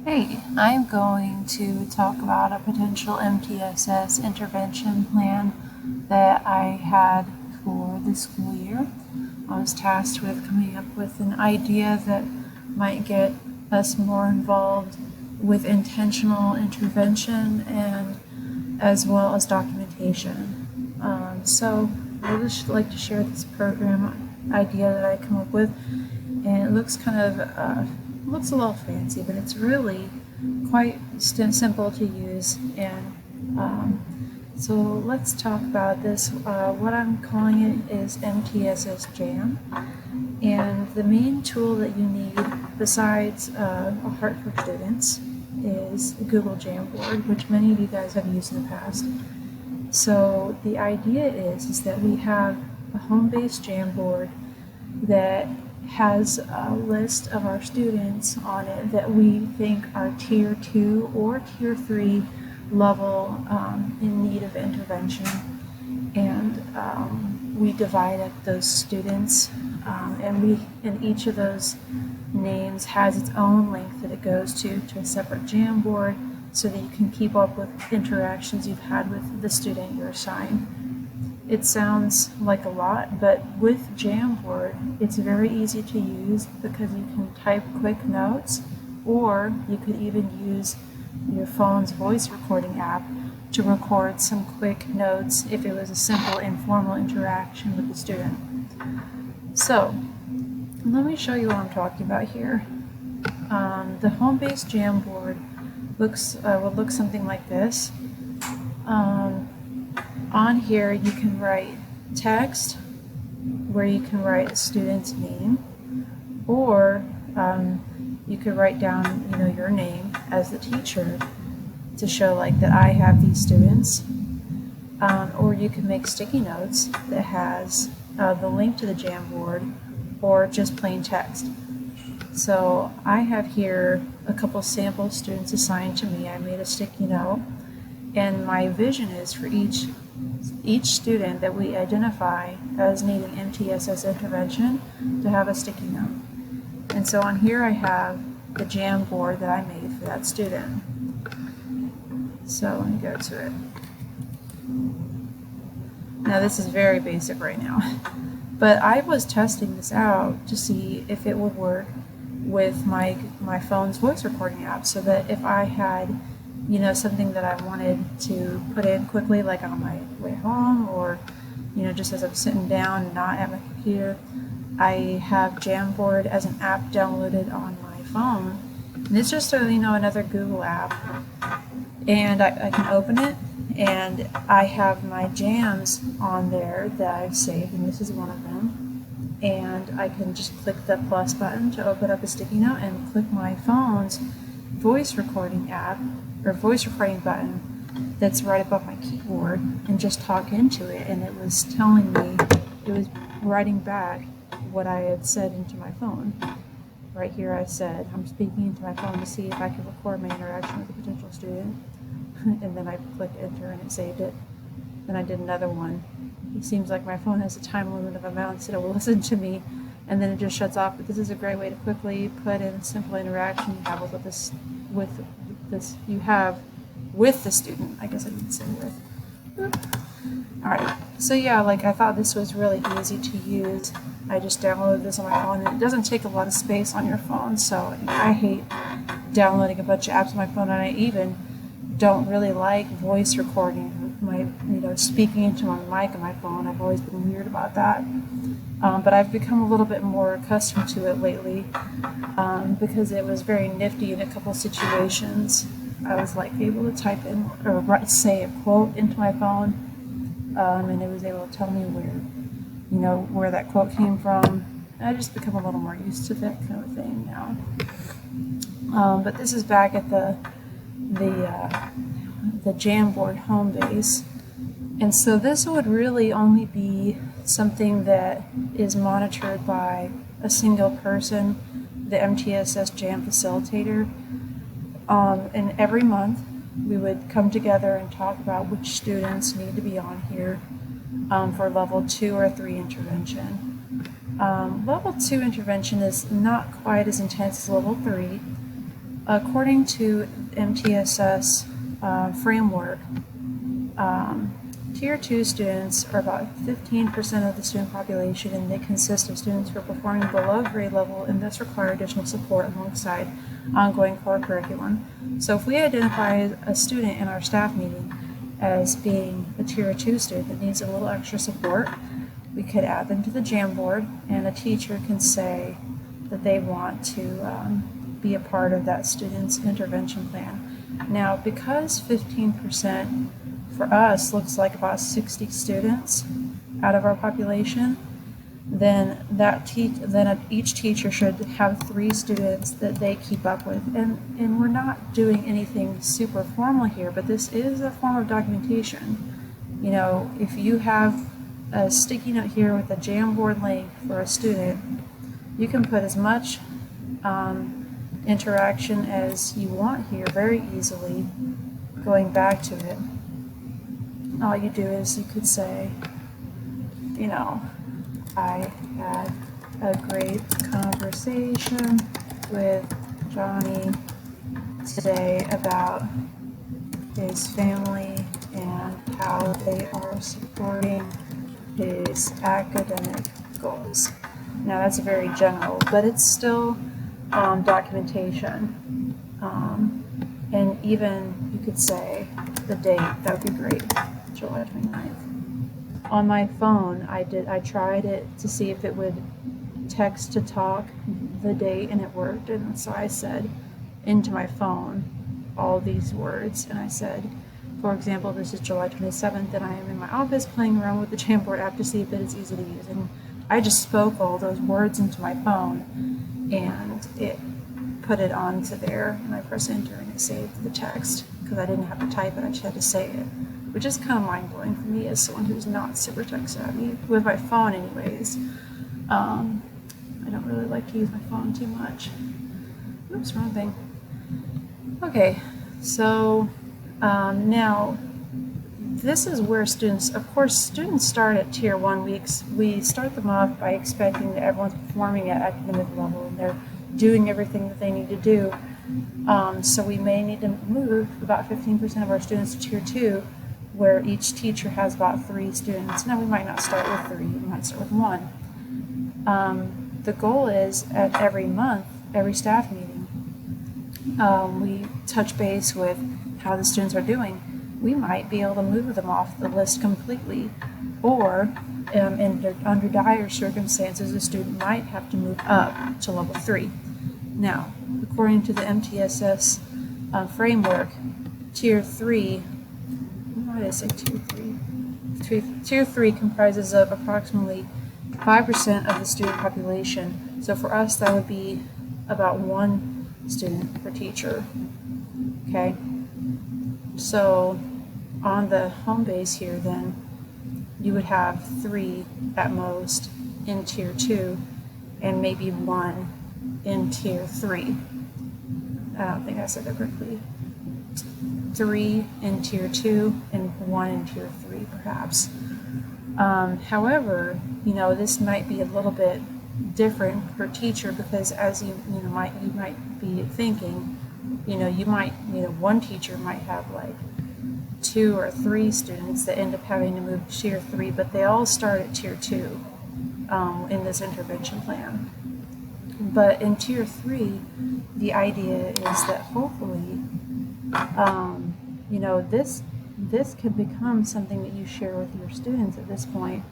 Hey, I'm going to talk about a potential MTSS intervention plan that I had for the school year. I was tasked with coming up with an idea that might get us more involved with intentional intervention and as well as documentation. So I would just like to share this program idea that I come up with, and it looks looks a little fancy, but it's really quite simple to use. And so let's talk about this. What I'm calling it is Mtss Jam, and the main tool that you need besides a heart for students is Google Jamboard, which many of you guys have used in the past. So the idea is that we have a home-based Jamboard that has a list of our students on it that we think are tier 2 or tier 3 level in need of intervention. And we divide up those students, and each of those names has its own link that it goes to a separate Jamboard, so that you can keep up with interactions you've had with the student you're assigned. It sounds like a lot, but with Jamboard, it's very easy to use because you can type quick notes, or you could even use your phone's voice recording app to record some quick notes if it was a simple informal interaction with the student. So let me show you what I'm talking about here. The home-based Jamboard would look something like this. On here you can write text where you can write a student's name, or you could write down your name as the teacher to show like that I have these students, or you can make sticky notes that has the link to the Jamboard or just plain text. So I have here a couple sample students assigned to me. I made a sticky note, and my vision is for each student that we identify as needing MTSS intervention to have a sticky note. And so on here I have the Jamboard that I made for that student. So let me go to it. Now this is very basic right now, but I was testing this out to see if it would work with my phone's voice recording app, so that if I had something that I wanted to put in quickly, like on my way home, or just as I'm sitting down and not at my computer, I have Jamboard as an app downloaded on my phone, and it's just another Google app, and I can open it, and I have my jams on there that I've saved, and this is one of them. And I can just click the plus button to open up a sticky note and click my phone's voice recording app or voice recording button that's right above my keyboard and just talk into it, and it was telling me, it was writing back what I had said into my phone. Right here I said, I'm speaking into my phone to see if I can record my interaction with a potential student, and then I clicked enter and it saved it. Then I did another one. It seems like my phone has a time limit of amounts that it will listen to me, and then it just shuts off. But this is a great way to quickly put in simple interaction you have with the student. I guess I didn't say with. Alright, so yeah, I thought this was really easy to use. I just downloaded this on my phone, and it doesn't take a lot of space on your phone, so I hate downloading a bunch of apps on my phone, and I even don't really like voice recording, speaking into my mic on my phone. I've always been weird about that. But I've become a little bit more accustomed to it lately, because it was very nifty in a couple situations. I was able to type in or say a quote into my phone, and it was able to tell me where that quote came from. I just become a little more used to that kind of thing now. But this is back at the Jamboard home base, and so this would really only be something that is monitored by a single person, the MTSS Jam facilitator, and every month we would come together and talk about which students need to be on here for level 2 or 3 intervention. Level 2 intervention is not quite as intense as level 3. According to MTSS framework, Tier 2 students are about 15% of the student population, and they consist of students who are performing below grade level and thus require additional support alongside ongoing core curriculum. So if we identify a student in our staff meeting as being a Tier 2 student that needs a little extra support, we could add them to the Jam board, and a teacher can say that they want to be a part of that student's intervention plan. Now, because 15% for us looks like about 60 students out of our population, then each teacher should have 3 students that they keep up with. And we're not doing anything super formal here, but this is a form of documentation. You know, if you have a sticky note here with a Jamboard link for a student, you can put as much interaction as you want here very easily, going back to it. All you do is you could say, you know, I had a great conversation with Johnny today about his family and how they are supporting his academic goals. Now that's very general, but it's still documentation. And even you could say the date, that would be great, July 29th. On my phone, I tried it to see if it would text to talk the date, and it worked. And so I said into my phone all these words, and I said, for example, this is July 27th, and I am in my office playing around with the Jamboard app to see if it is easy to use. And I just spoke all those words into my phone, and it put it onto there, and I press enter, and it saved the text because I didn't have to type it, I just had to say it, which is kind of mind-blowing for me as someone who's not super tech savvy with my phone anyways. I don't really like to use my phone too much. Oops, wrong thing. Okay, so now this is where students, of course, students start at Tier 1 weeks. We start them off by expecting that everyone's performing at academic level and they're doing everything that they need to do. So we may need to move about 15% of our students to Tier 2, where each teacher has about 3 students. Now we might not start with 3, we might start with 1. The goal is at every month, every staff meeting, we touch base with how the students are doing. We might be able to move them off the list completely, or under dire circumstances, a student might have to move up to level 3. Now, according to the MTSS framework, Tier 3, why did I say Tier 3? Tier 3 comprises of approximately 5% of the student population. So for us, that would be about 1 student per teacher. Okay? So on the home base here, then, you would have 3 at most in Tier 2 and maybe 1 in Tier 3. I don't think I said that correctly. 3 in Tier 2 and 1 in Tier 3 perhaps. However, you know, this might be a little bit different per teacher, because as you might be thinking, one teacher might have like 2 or 3 students that end up having to move to Tier 3, but they all start at Tier 2 in this intervention plan. But in Tier 3, the idea is that hopefully, this can become something that you share with your students at this point,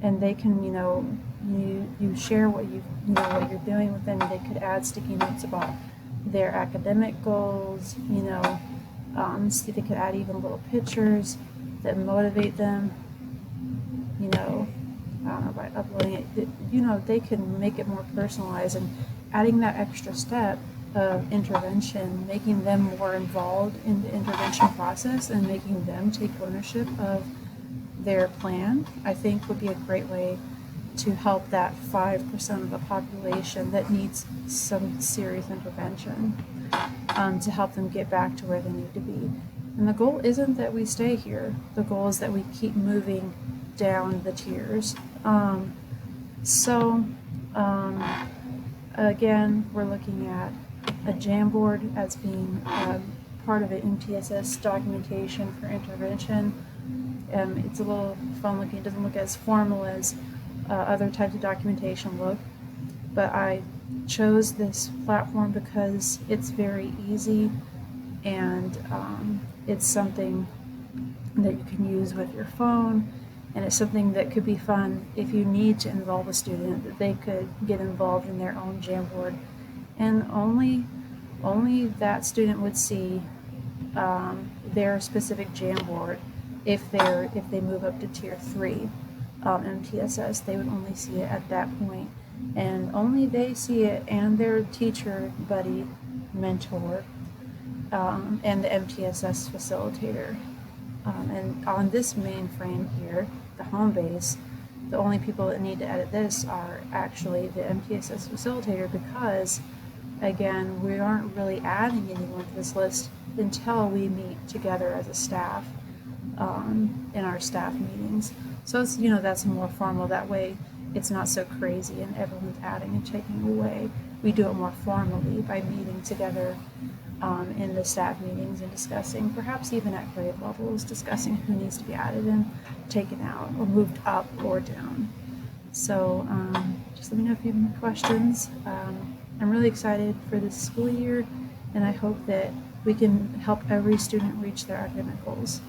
and they can, you share what what you're doing with them. They could add sticky notes about their academic goals, see, they could add even little pictures that motivate them, I don't know, by uploading it, they can make it more personalized, and adding that extra step of intervention, making them more involved in the intervention process and making them take ownership of their plan, I think would be a great way to help that 5% of the population that needs some serious intervention, to help them get back to where they need to be. And the goal isn't that we stay here. The goal is that we keep moving down the tiers. Again, we're looking at a Jamboard as being part of an MTSS documentation for intervention. It's a little fun looking. It doesn't look as formal as other types of documentation look, but I chose this platform because it's very easy, and it's something that you can use with your phone, and it's something that could be fun if you need to involve a student, that they could get involved in their own Jamboard, and only that student would see their specific Jamboard. If they move up to tier 3 MTSS, they would only see it at that point, and only they see it, and their teacher, buddy, mentor, and the MTSS facilitator. And on this mainframe here, the home base, the only people that need to edit this are actually the MTSS facilitator, because again, we aren't really adding anyone to this list until we meet together as a staff in our staff meetings. So it's, that's more formal. That way it's not so crazy and everyone's adding and taking away. We do it more formally by meeting together in the staff meetings and discussing, perhaps even at grade levels, discussing who needs to be added and taken out or moved up or down. So just let me know if you have any questions. I'm really excited for this school year, and I hope that we can help every student reach their academic goals.